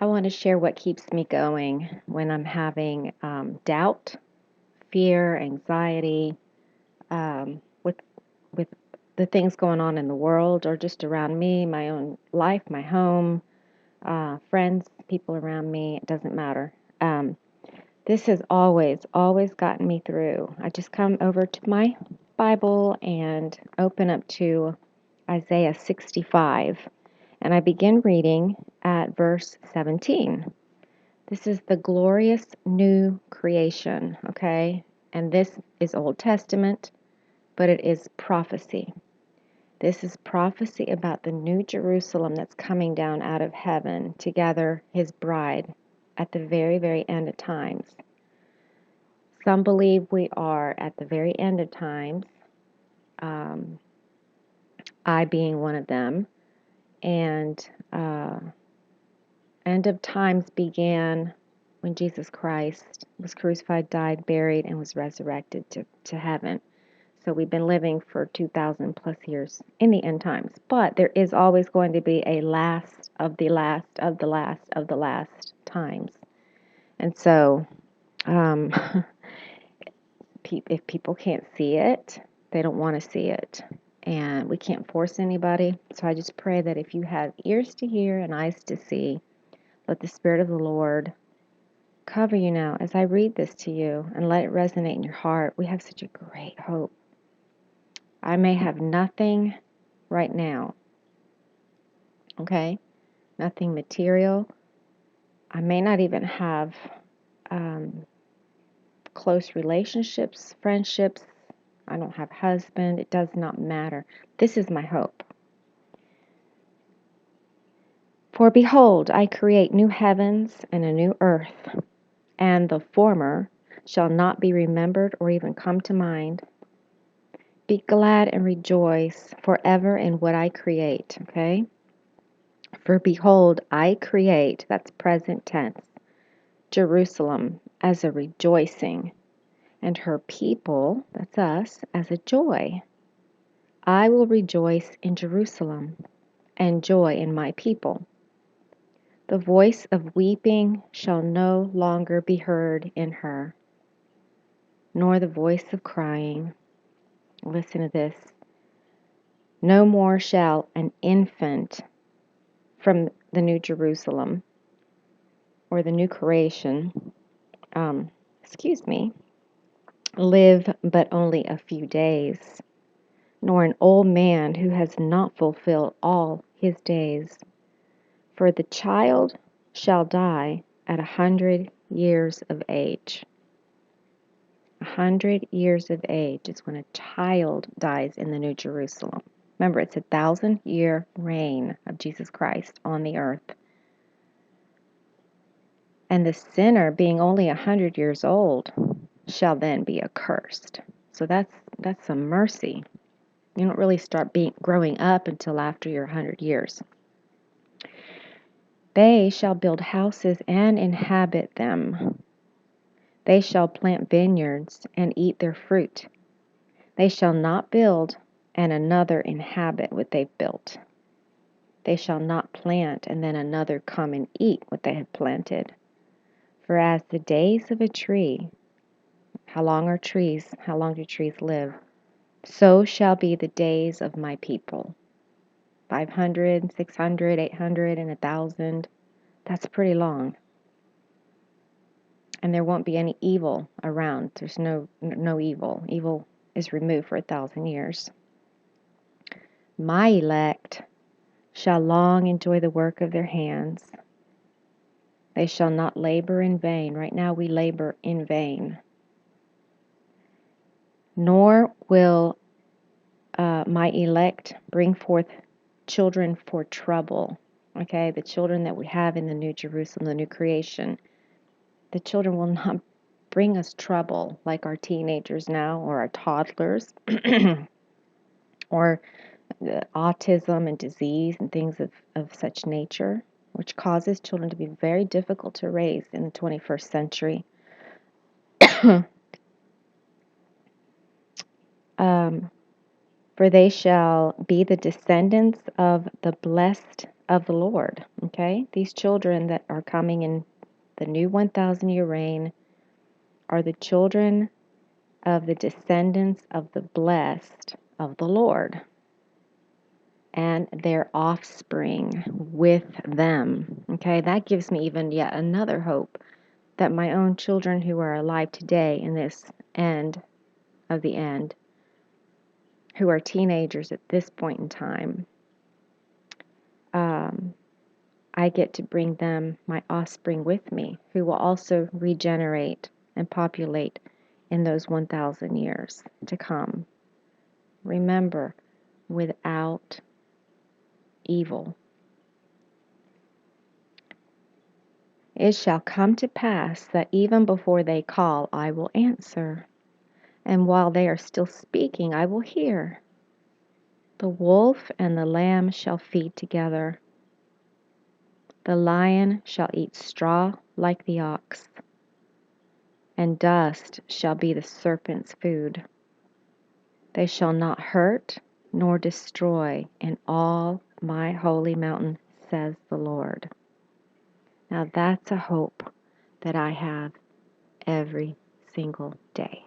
I want to share what keeps me going when I'm having doubt, fear, anxiety, with the things going on in the world or just around me, my own life, my home, friends, people around me. It doesn't matter. This has always gotten me through. I just come over to my Bible and open up to Isaiah 65, and I begin reading at verse 17. This is the glorious new creation, okay? And this is Old Testament, but it is prophecy. This is prophecy about the new Jerusalem that's coming down out of heaven to gather his bride at the very, very end of times. Some believe we are at the very end of times, I being one of them, and end of times began when Jesus Christ was crucified, died, buried, and was resurrected to heaven. So we've been living for 2,000 plus years in the end times. But there is always going to be a last of the last of the last of the last times. And so if people can't see it, they don't want to see it. And we can't force anybody. So I just pray that if you have ears to hear and eyes to see, let the Spirit of the Lord cover you now as I read this to you and let it resonate in your heart. We have such a great hope. I may have nothing right now, okay? Nothing material. I may not even have close relationships, friendships. I don't have a husband. It does not matter. This is my hope. For behold, I create new heavens and a new earth, and the former shall not be remembered or even come to mind. Be glad and rejoice forever in what I create, okay? For behold, I create, that's present tense, Jerusalem as a rejoicing, and her people, that's us, as a joy. I will rejoice in Jerusalem and joy in my people. The voice of weeping shall no longer be heard in her, nor the voice of crying. Listen to this. No more shall an infant from the New Jerusalem or the new creation, live but only a few days, nor an old man who has not fulfilled all his days. For the child shall die at 100 years of age. 100 years of age is when a child dies in the New Jerusalem. Remember, it's 1,000-year reign of Jesus Christ on the earth. And the sinner, being only 100 years old, shall then be accursed. So that's some mercy. You don't really start growing up until after your 100 years. They shall build houses and inhabit them. They shall plant vineyards and eat their fruit. They shall not build and another inhabit what they've built. They shall not plant and then another come and eat what they have planted. For as the days of a tree, how long are trees? How long do trees live? So shall be the days of my people. 500, 600, 800, and 1,000. That's pretty long. And there won't be any evil around. There's no evil. Evil is removed for 1,000 years. My elect shall long enjoy the work of their hands. They shall not labor in vain. Right now we labor in vain. Nor will my elect bring forth children for trouble. Okay, the children that we have in the New Jerusalem, the new creation, the children will not bring us trouble like our teenagers now or our toddlers or autism and disease and things of such nature, which causes children to be very difficult to raise in the 21st century. For they shall be the descendants of the blessed of the Lord. Okay? These children that are coming in the new 1,000-year reign are the children of the descendants of the blessed of the Lord and their offspring with them. Okay? That gives me even yet another hope that my own children who are alive today in this end of the end, who are teenagers at this point in time, I get to bring them, my offspring, with me, who will also regenerate and populate in those 1,000 years to come. Remember, without evil. It shall come to pass that even before they call, I will answer. And while they are still speaking, I will hear. The wolf and the lamb shall feed together. The lion shall eat straw like the ox, and dust shall be the serpent's food. They shall not hurt nor destroy in all my holy mountain, says the Lord. Now that's a hope that I have every single day.